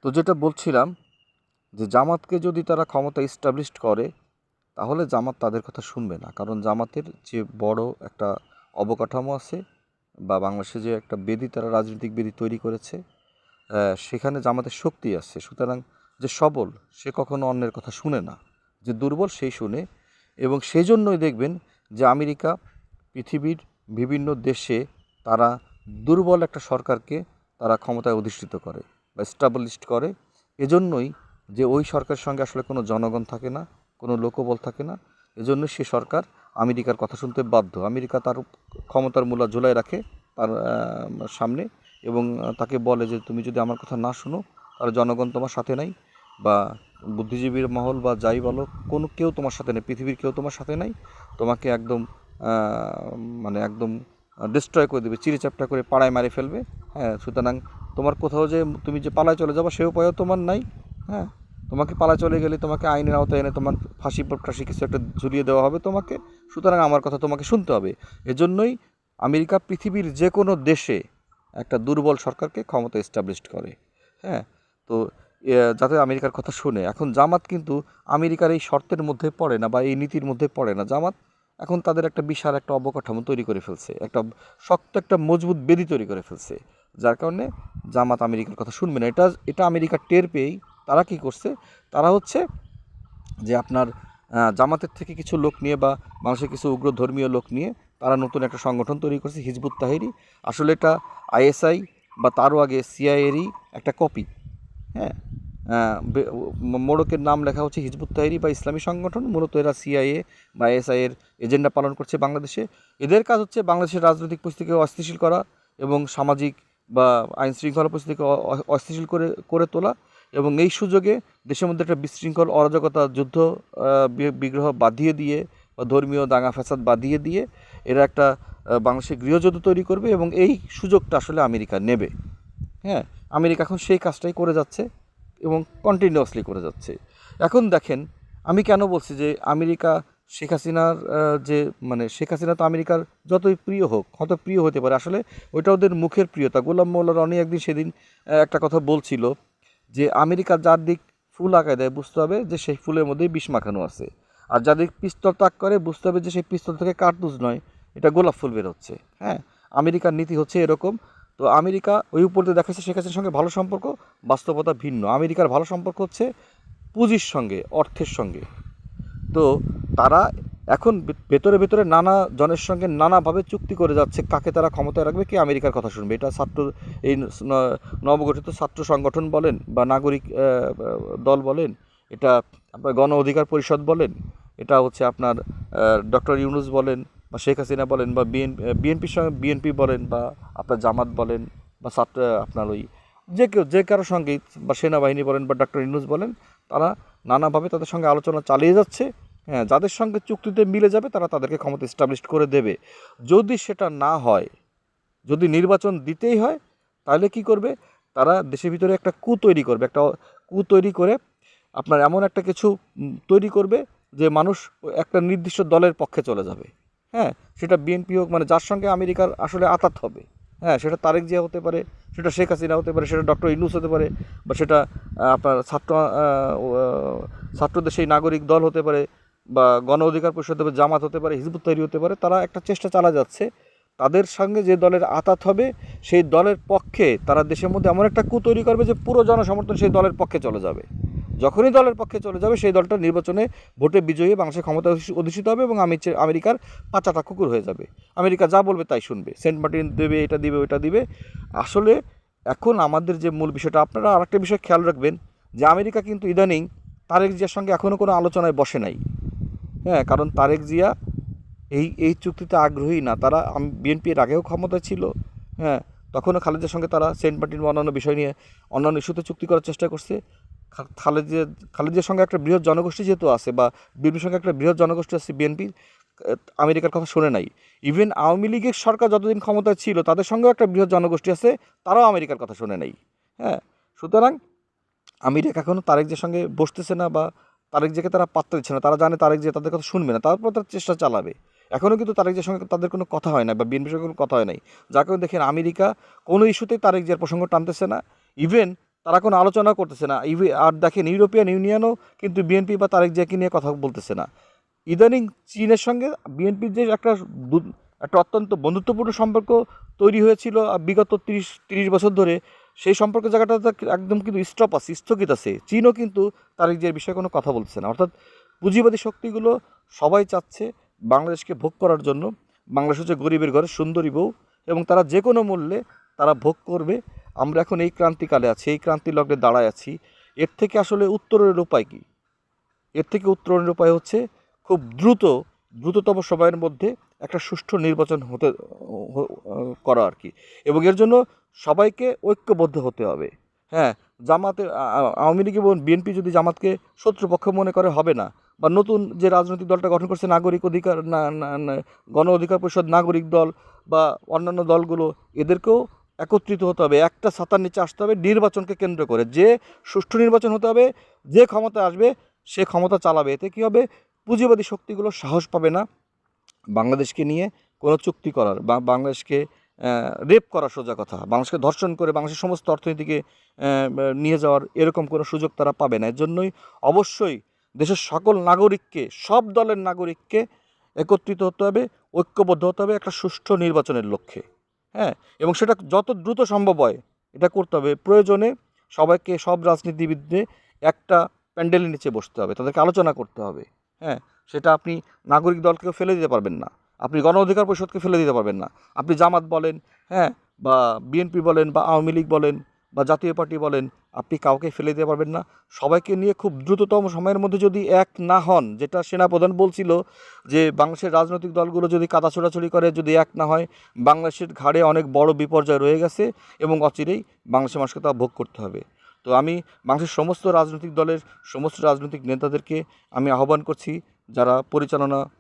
তো যেটা বলছিলাম যে জামাতকে যদি তারা ক্ষমতা এস্টাবলিশড করে তাহলে জামাত তাদের কথা শুনবে না, কারণ জামাতের যে বড় একটা অবকাঠামো আছে বা বাংলাদেশে যে একটা বেদি তারা রাজনৈতিক বেদি তৈরি করেছে, সেখানে জামাতের শক্তি আছে। সুতরাং যে সবল সে কখনো অন্যের কথা শুনে না, যে দুর্বল সেই শুনে। এবং সেই জন্যই দেখবেন যে আমেরিকা পৃথিবীর বিভিন্ন দেশে তারা দুর্বল একটা সরকারকে তারা ক্ষমতায় অধিষ্ঠিত করে বা এস্টাবলিশড করে। এজন্যই যে ওই সরকারের সঙ্গে আসলে কোনো জনগণ থাকে না, কোনো লোকবল থাকে না। এজন্য সে সরকার আমেরিকার কথা শুনতে বাধ্য। আমেরিকা তার ক্ষমতার মূলা ঝুলায় রাখে তার সামনে এবং তাকে বলে যে তুমি যদি আমার কথা না শুনো তাহলে জনগণ তোমার সাথে নাই, বা বুদ্ধিজীবীর মহল বা যাই বলো, কোনো কেউ তোমার সাথে নেই, পৃথিবীর কেউ তোমার সাথে নাই। তোমাকে একদম মানে একদম ডিস্ট্রয় করে দেবে, চিড়েচ্যাপ্টা করে পাড়ায় মারে ফেলবে। হ্যাঁ, সুতরাং তোমার কোথাও যে তুমি যে পালায় চলে যাবো সে উপায়ও তোমার নাই। হ্যাঁ, তোমাকে পালায় চলে গেলে তোমাকে আইনের আওতায় এনে তোমার ফাঁসি প্রত্যাশী কিছু একটা ঝুলিয়ে দেওয়া হবে তোমাকে। সুতরাং আমার কথা তোমাকে শুনতে হবে। এজন্যই আমেরিকা পৃথিবীর যে কোনো দেশে একটা দুর্বল সরকারকে ক্ষমতা এস্টাবলিশড করে। হ্যাঁ, তো যাতে আমেরিকার কথা শুনে। এখন জামাত কিন্তু আমেরিকার এই শর্তের মধ্যে পড়ে না বা এই নীতির মধ্যে পড়ে না। জামাত এখন তাদের একটা বিশাল একটা অবকাঠামো তৈরি করে ফেলছে, একটা শক্ত একটা মজবুত বেদি তৈরি করে ফেলছে, যার কারণে জামাত আমেরিকার কথা শুনবে না। এটা এটা আমেরিকা টের পেয়েই তারা কী করছে, তারা হচ্ছে যে আপনার জামাতের থেকে কিছু লোক নিয়ে বা মানুষের কিছু উগ্র ধর্মীয় লোক নিয়ে তারা নতুন একটা সংগঠন তৈরি করছে, হিজবুত তাহরির। আসলে এটা আইএসআই বা তারও আগে সিআইএরই একটা কপি। হ্যাঁ, মোড়কের নাম লেখা হচ্ছে হিজবুত তাহরির বা ইসলামী সংগঠন। মূলত এরা সিআইএ বা আইএসআইয়ের এজেন্ডা পালন করছে বাংলাদেশে। এদের কাজ হচ্ছে বাংলাদেশের রাজনৈতিক পরিস্থিতিকে অস্থিতিশীল করা এবং সামাজিক বা আইন শৃঙ্খলা পরিস্থিতিকে অস্থিতিশীল করে করে তোলা। এবং এই সুযোগে দেশের মধ্যে একটা বিশৃঙ্খল অরাজকতা, যুদ্ধ, বিগ্রহ বাঁধিয়ে দিয়ে বা ধর্মীয় দাঙ্গা ফ্যাসাদ বাঁধিয়ে দিয়ে এরা একটা বাংলাদেশে গৃহযুদ্ধ তৈরি করবে এবং এই সুযোগটা আসলে আমেরিকা নেবে। হ্যাঁ, আমেরিকা এখন সেই কাজটাই করে যাচ্ছে এবং কন্টিনিউয়াসলি করে যাচ্ছে। এখন দেখেন, আমি কেন বলছি যে আমেরিকা শেখ হাসিনার যে মানে শেখ হাসিনা তো আমেরিকার যতই প্রিয় হোক, হয়তো প্রিয় হতে পারে, আসলে ওইটা ওদের মুখের প্রিয়তা। গোলাম মোল্লা রনি একদিন সেদিন একটা কথা বলছিল যে আমেরিকা যার দিক ফুল আঁকায় দেয় বুঝতে হবে যে সেই ফুলের মধ্যেই বিষ মাখানো আছে, আর যাদের পিস্তল তাক করে বুঝতে হবে যে সেই পিস্তল থেকে কার্তুজ নয়, এটা গোলাপ ফুল বের হচ্ছে। হ্যাঁ, আমেরিকার নীতি হচ্ছে এরকম। তো আমেরিকা ওই উপর দিয়ে দেখাচ্ছে শেখ হাসিনার সঙ্গে ভালো সম্পর্ক, বাস্তবতা ভিন্ন। আমেরিকার ভালো সম্পর্ক হচ্ছে পুঁজির সঙ্গে, অর্থের সঙ্গে। তো তারা এখন ভেতরে ভেতরে নানা জনের সঙ্গে নানাভাবে চুক্তি করে যাচ্ছে কাকে তারা ক্ষমতায় রাখবে, কে আমেরিকার কথা শুনবে। এটা ছাত্র এই নবগঠিত ছাত্র সংগঠন বলেন বা নাগরিক দল বলেন, এটা আপনার গণ অধিকার পরিষদ বলেন, এটা হচ্ছে আপনার ডক্টর ইউনুস বলেন বা শেখ হাসিনা বলেন বা বিএনপির সঙ্গে বিএনপি বলেন বা আপনার জামাত বলেন বা ছাত্র আপনার ওই যে কেউ যে কারোর সঙ্গেই বা সেনাবাহিনী বলেন বা ডক্টর ইউনুস বলেন, তারা নানাভাবে তাদের সঙ্গে আলোচনা চালিয়ে যাচ্ছে। হ্যাঁ, যাদের সঙ্গে চুক্তিতে মিলে যাবে তারা তাদেরকে ক্ষমতা এস্টাবলিশ করে দেবে। যদি সেটা না হয়, যদি নির্বাচন দিতেই হয়, তাহলে কি করবে, তারা দেশের ভিতরে একটা কু তৈরি করবে, একটা কু তৈরি করে আপনার এমন একটা কিছু তৈরি করবে যে মানুষ একটা নির্দিষ্ট দলের পক্ষে চলে যাবে। হ্যাঁ, সেটা বিএনপি হোক, মানে যার সঙ্গে আমেরিকার আসলে আতাত হবে। হ্যাঁ, সেটা তারেক জিয়া হতে পারে, সেটা শেখ হাসিনা হতে পারে, সেটা ডক্টর ইউনূস হতে পারে, বা সেটা আপনার ছাত্রদের সেই নাগরিক দল হতে পারে, বা গণ অধিকার পরিষদ হতে পারে, জামাত হতে পারে, হিজবুত তাহরির হতে পারে। তারা একটা চেষ্টা চালা যাচ্ছে তাদের সঙ্গে যে দলের আতাত হবে সেই দলের পক্ষে তারা দেশের মধ্যে এমন একটা কু তৈরি করবে যে পুরো জনসমর্থন সেই দলের পক্ষে চলে যাবে। যখনই দলের পক্ষে চলে যাবে সেই দলটা নির্বাচনে ভোটে বিজয়ী বাংলাদেশের ক্ষমতা অধিষ্ঠিত হবে এবং আমেরিকার পাঁচাটা কুকুর হয়ে যাবে। আমেরিকা যা বলবে তাই শুনবে, সেন্ট মার্টিন দেবে, এটা দিবে, ওইটা দিবে। আসলে এখন আমাদের যে মূল বিষয়টা, আপনারা আরেকটা বিষয় খেয়াল রাখবেন যে আমেরিকা কিন্তু ইদানিং তারেক জিয়ার সঙ্গে এখনও কোনো আলোচনায় বসে নাই। হ্যাঁ, কারণ তারেক জিয়া এই চুক্তিতে আগ্রহী না। তারা বিএনপি এর আগেও ক্ষমতায় ছিল। হ্যাঁ, তখনও খালেদার সঙ্গে তারা সেন্ট মার্টিন বা অন্যান্য বিষয় নিয়ে অন্যান্য ইস্যুতে চুক্তি করার চেষ্টা করছে। খালেদার সঙ্গে একটা বৃহৎ জনগোষ্ঠী যেহেতু আছে বা বিএনপির সঙ্গে একটা বৃহৎ জনগোষ্ঠী আছে, বিএনপি আমেরিকার কথা শোনে নাই। ইভেন আওয়ামী লীগের সরকার যতদিন ক্ষমতায় ছিল তাদের সঙ্গেও একটা বৃহৎ জনগোষ্ঠী আছে, তারাও আমেরিকার কথা শোনে নাই। হ্যাঁ, সুতরাং আমেরিকা এখনও তারেক জিয়ার সঙ্গে বসতেছে না বা তারেক জিয়াকে তারা পাত্তা দিচ্ছে না। তারা জানে তারেক জিয়া তাদের কথা শুনবে না, তারপর তারা চেষ্টা চালাবে। এখনও কিন্তু তারেক জিয়ার সঙ্গে তাদের কোনো কথা হয় না বা বিএনপির সঙ্গে কোনো কথা হয় নাই, যার কারণে দেখেন আমেরিকা কোনো ইস্যুতেই তারেক জিয়ার প্রসঙ্গ টানতেছে না। ইভেন তারা কোনো আলোচনা করতেছে না। আর দেখেন ইউরোপিয়ান ইউনিয়নও কিন্তু বিএনপি বা তারেক জিয়াকে নিয়ে কথা বলতেছে না। ইদানিং চীনের সঙ্গে বিএনপির যে একটা অত্যন্ত বন্ধুত্বপূর্ণ সম্পর্ক তৈরি হয়েছিল বিগত ৩০ বছর ধরে, সেই সম্পর্কের জায়গাটা একদম কিন্তু স্টপ আছে, স্থগিত আছে। চীনও কিন্তু তারেক জিয়ার বিষয়ে কোনো কথা বলছে না। অর্থাৎ পুঁজিবাদী শক্তিগুলো সবাই চাচ্ছে বাংলাদেশকে ভোগ করার জন্য। বাংলাদেশ হচ্ছে গরিবের ঘরে সুন্দরী বউ, এবং তারা যে কোনো মূল্যে তারা ভোগ করবে। আমরা এখন এই ক্রান্তিকালে আছি, এই ক্রান্তি লগ্নে দাঁড়ায় আছি। এর থেকে আসলে উত্তরণের উপায় কী? এর থেকে উত্তরণের উপায় হচ্ছে খুব দ্রুততম সময়ের মধ্যে একটা সুষ্ঠু নির্বাচন করা আর কি। এবং এর জন্য সবাইকে ঐক্যবদ্ধ হতে হবে। হ্যাঁ, আওয়ামী লীগ এবং বিএনপি যদি জামাতকে শত্রুপক্ষ মনে করে হবে না। বা নতুন যে রাজনৈতিক দলটা গঠন করছে নাগরিক অধিকার গণ অধিকার পরিষদ, নাগরিক দল বা অন্যান্য দলগুলো, এদেরকেও একত্রিত হতে হবে, একটা ছাতার নিচে আসতে হবে নির্বাচনকে কেন্দ্র করে। যে সুষ্ঠু নির্বাচন হতে হবে, যে ক্ষমতা আসবে সে ক্ষমতা চালাবে। এতে কী হবে? পুঁজিবাদী শক্তিগুলো সাহস পাবে না বাংলাদেশকে নিয়ে কোনো চুক্তি করার, বা বাংলাদেশকে রেপ করা, সোজা কথা, বাংলাদেশকে ধর্ষণ করে বাংলাদেশের সমস্ত অর্থনীতিকে নিয়ে যাওয়ার এরকম কোনো সুযোগ তারা পাবে না। এর জন্যই অবশ্যই দেশের সকল নাগরিককে, সব দলের নাগরিককে একত্রিত হতে হবে, ঐক্যবদ্ধ হতে হবে একটা সুষ্ঠু নির্বাচনের লক্ষ্যে। হ্যাঁ, এবং সেটা যত দ্রুত সম্ভব হয় এটা করতে হবে। প্রয়োজনে সবাইকে, সব রাজনীতিবিদদের একটা প্যান্ডেলের নিচে বসতে হবে, তাদেরকে আলোচনা করতে হবে। হ্যাঁ, সেটা আপনি নাগরিক দলকেও ফেলে দিতে পারবেন না, আপনি গণ অধিকার পরিষদকে ফেলে দিতে পারবেন না, আপনি জামাত বলেন, হ্যাঁ, বা বিএনপি বলেন, বা আওয়ামী লীগ বলেন, বা জাতীয় পার্টি বলেন, আপনি কাউকে ফেলে দিতে পারবেন না। সবাইকে নিয়ে খুব দ্রুততম সময়ের মধ্যে যদি এক না হন, যেটা সেনাপ্রধান বলছিল যে বাংলাদেশের রাজনৈতিক দলগুলো যদি কাদা ছোড়াছড়ি করে, যদি এক না হয়, বাংলাদেশের ঘাড়ে অনেক বড় বিপর্যয় রয়ে গেছে এবং অচিরেই বাংলাদেশের মানুষকে তা ভোগ করতে হবে। তো আমি বাংলাদেশের সমস্ত রাজনৈতিক দলের সমস্ত রাজনৈতিক নেতাদেরকে আমি আহ্বান করছি, যারা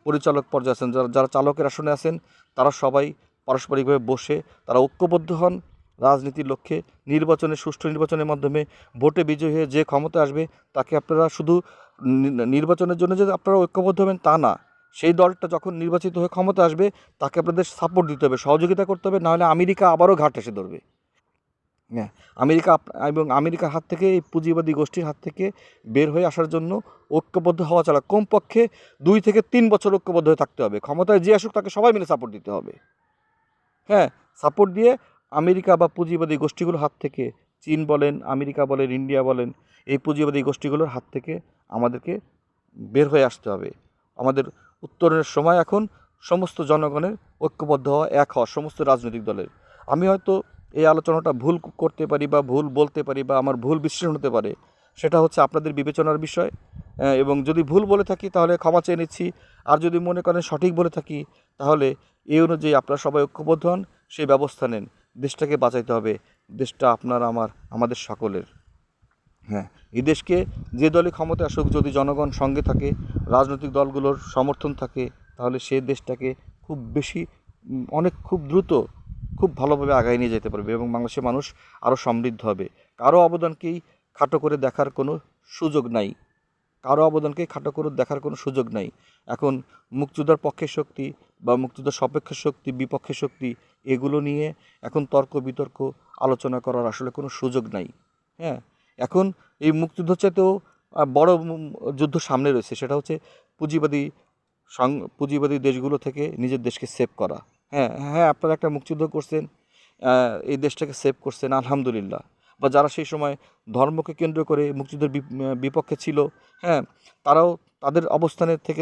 পরিচালক পর্যায়ে আছেন, যারা চালকের আসনে আছেন, তারা সবাই পারস্পরিকভাবে বসে তারা ঐক্যবদ্ধ হন রাজনীতির লক্ষ্যে। সুষ্ঠু নির্বাচনের মাধ্যমে ভোটে বিজয়ী হয়ে যে ক্ষমতা আসবে তাকে আপনারা শুধু নির্বাচনের জন্য যে আপনারা ঐক্যবদ্ধ হবেন তা না, সেই দলটা যখন নির্বাচিত হয়ে ক্ষমতা আসবে তাকে আপনাদের সাপোর্ট দিতে হবে, সহযোগিতা করতে হবে, নাহলে আমেরিকা আবারও ঘাট এসে ধরবে। হ্যাঁ, আমেরিকার হাত থেকে, এই পুঁজিবাদী গোষ্ঠীর হাত থেকে বের হয়ে আসার জন্য ঐক্যবদ্ধ হওয়া ছাড়া, কমপক্ষে 2 থেকে 3 বছর ঐক্যবদ্ধ হয়ে থাকতে হবে। ক্ষমতায় যে আসুক তাকে সবাই মিলে সাপোর্ট দিতে হবে। হ্যাঁ, সাপোর্ট দিয়ে আমেরিকা বা পুঁজিবাদী গোষ্ঠীগুলোর হাত থেকে, চীন বলেন, আমেরিকা বলেন, ইন্ডিয়া বলেন, এই পুঁজিবাদী গোষ্ঠীগুলোর হাত থেকে আমাদেরকে বের হয়ে আসতে হবে। আমাদের উত্তরণের সময় এখন সমস্ত জনগণের ঐক্যবদ্ধ হওয়া, এক হওয়া, সমস্ত রাজনৈতিক দলের। আমি হয়তো এই আলোচনাটা ভুল করতে পারি বা ভুল বলতে পারি বা আমার ভুল বিশ্লেষণ হতে পারে, সেটা হচ্ছে আপনাদের বিবেচনার বিষয়। এবং যদি ভুল বলে থাকি তাহলে ক্ষমা চেয়ে নিচ্ছি। আর যদি মনে করেন সঠিক বলে থাকি, তাহলে এই অনুযায়ী আপনারা সবাই ঐক্যবদ্ধ হন, সেই ব্যবস্থা নেন। দেশটাকে বাঁচাইতে হবে, দেশটা আপনার, আমাদের সকলের। হ্যাঁ, এই দেশকে যে দলই ক্ষমতায় আসুক, যদি জনগণ সঙ্গে থাকে, রাজনৈতিক দলগুলোর সমর্থন থাকে, তাহলে সে দেশটাকে খুব দ্রুত, খুব ভালোভাবে আগায় নিয়ে যেতে পারবে এবং বাংলাদেশের মানুষ আরও সমৃদ্ধ হবে। কারো অবদানকেই খাটো করে দেখার কোনো সুযোগ নাই, এখন মুক্তিযোদ্ধার পক্ষের শক্তি বা মুক্তিযোদ্ধার সপক্ষের শক্তি, বিপক্ষের শক্তি, এগুলো নিয়ে এখন তর্ক বিতর্ক আলোচনা করার আসলে কোনো সুযোগ নাই। হ্যাঁ, এখন এই মুক্তিযুদ্ধের চাইতেও বড় যুদ্ধ সামনে রয়েছে, সেটা হচ্ছে পুঁজিবাদী দেশগুলো থেকে নিজের দেশকে সেভ করা। হ্যাঁ হ্যাঁ, আপনারা একটা মুক্তিযুদ্ধ করছেন, এই দেশটাকে সেভ করছেন, আলহামদুলিল্লাহ। বা যারা সেই সময় ধর্মকে কেন্দ্র করে মুক্তিযুদ্ধের বিপক্ষে ছিল, হ্যাঁ, তারাও তাদের অবস্থানের থেকে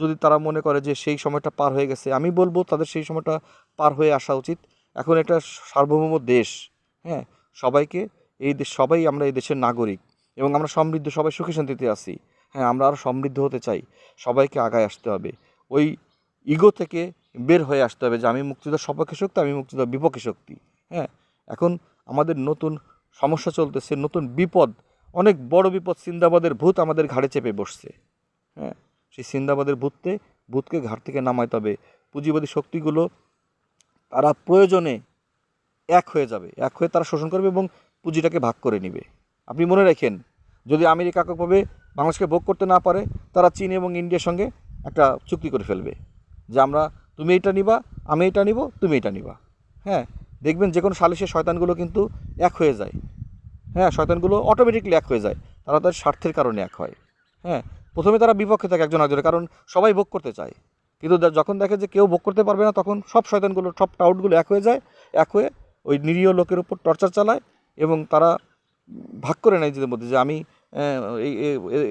যদি তারা মনে করে যে সেই সময়টা পার হয়ে গেছে, আমি বলবো তাদের সেই সময়টা পার হয়ে আসা উচিত। এখন একটা সার্বভৌম দেশ, হ্যাঁ, সবাই আমরা এই দেশের নাগরিক এবং আমরা সমৃদ্ধ, সবাই সুখে শান্তিতে আছি। হ্যাঁ, আমরা আরও সমৃদ্ধ হতে চাই, সবাইকে আগায় আসতে হবে। ওই ইগো থেকে বের হয়ে আসতে হবে যে আমি মুক্তিযোদ্ধার সপক্ষে শক্তি, আমি মুক্তিযোদ্ধার বিপক্ষে শক্তি। হ্যাঁ, এখন আমাদের নতুন সমস্যা চলতেছে, নতুন বিপদ, অনেক বড় বিপদ, সিন্দাবাদের ভূত আমাদের ঘাড়ে চেপে বসছে। হ্যাঁ, সেই সিন্দাবাদের ভূতকে ঘাড় থেকে নামাইতে হবে। পুঁজিবাদী শক্তিগুলো তারা প্রয়োজনে এক হয়ে যাবে, এক হয়ে তারা শোষণ করবে এবং পুঁজিটাকে ভাগ করে নেবে। আপনি মনে রাখেন, যদি আমেরিকা এককভাবে বাংলাদেশকে ভোগ করতে না পারে, তারা চীন এবং ইন্ডিয়ার সঙ্গে একটা চুক্তি করে ফেলবে যে তুমি এটা নিবা, আমি এটা নিব, তুমি এটা নিবা। হ্যাঁ, দেখবেন যে কোনো সালিশের শয়তানগুলো কিন্তু এক হয়ে যায়। হ্যাঁ, শয়তানগুলো অটোমেটিকলি এক হয়ে যায়, তারা তাদের স্বার্থের কারণে এক হয়। হ্যাঁ, প্রথমে তারা বিপক্ষে থাকে একজন আরেকজনের, কারণ সবাই ভোগ করতে চায়, কিন্তু যখন দেখে যে কেউ ভোগ করতে পারবে না, তখন সব শয়তানগুলো, সব টাউটগুলো এক হয়ে যায়, এক হয়ে ওই নিরীহ লোকের উপর টর্চার চালায়, এবং তারা ভাগ করে নেয় নিজেদের মধ্যে যে আমি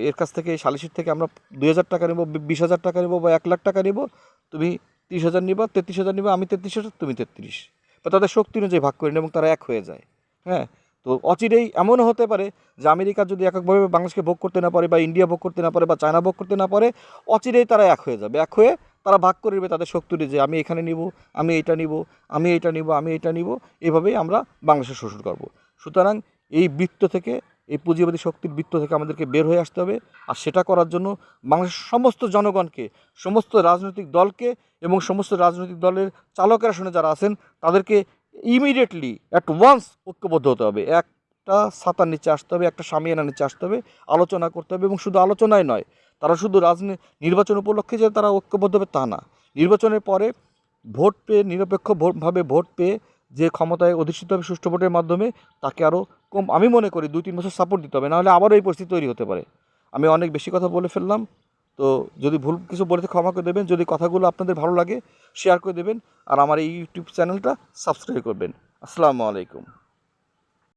এর কাছ থেকে, এই সালিসির থেকে আমরা 2,000 টাকা নেবো, 20,000 টাকা নেবো, বা 1,00,000 টাকা নেবো, তুমি 30,000 নিবা, 33,000 নিবা, আমি 33,000, তুমি 33, বা তাদের শক্তি অনুযায়ী ভাগ করে নেয় এবং তারা এক হয়ে যায়। হ্যাঁ, তো অচিরেই এমনও হতে পারে যে আমেরিকা যদি এককভাবে বাংলাদেশকে ভোগ করতে না পারে, বা ইন্ডিয়া ভোগ করতে না পারে, বা চায়না ভোগ করতে না পারে, অচিরেই তারা এক হয়ে যাবে। এক হয়ে তারা ভাগ করে নেবে তাদের শক্তি যে আমি এখানে নিব, আমি এইটা নিব, আমি এইটা নিব, আমি এইটা নিব, এভাবেই আমরা বাংলাদেশে শোষণ করব। সুতরাং এই বৃত্ত থেকে, এই পুঁজিবাদী শক্তির বৃত্ত থেকে আমাদেরকে বের হয়ে আসতে হবে। আর সেটা করার জন্য বাংলাদেশের সমস্ত জনগণকে, সমস্ত রাজনৈতিক দলকে এবং সমস্ত রাজনৈতিক দলের চালকের আসনে যারা আছেন তাদেরকে ইমিডিয়েটলি অ্যাট ওয়ান্স ঐক্যবদ্ধ হতে হবে, একটা ছাতার নিচে আসতে হবে, একটা সামিয়ানার নিচে আসতে হবে, আলোচনা করতে হবে। এবং শুধু আলোচনায় নয়, তারা শুধু নির্বাচন উপলক্ষে যে তারা ঐক্যবদ্ধ হবে তা না, নির্বাচনের পরে ভোট পেয়ে, নিরপেক্ষভাবে ভোট পেয়ে যে ক্ষমতায় অধিষ্ঠিত হবে সুষ্ঠু ভোটের মাধ্যমে, তাকে আরও আমি মনে করি 2-3 বছর সাপোর্ট দিতে হবে, নাহলে আবারও এই পরিস্থিতি তৈরি হতে পারে। আমি অনেক বেশি কথা বলে ফেললাম, তো যদি ভুল কিছু বলে ক্ষমা করে দেবেন। যদি কথাগুলো আপনাদের ভালো লাগে শেয়ার করে দেবেন, আর আমার এই ইউটিউব চ্যানেলটা সাবস্ক্রাইব করবেন। আসসালামু আলাইকুম।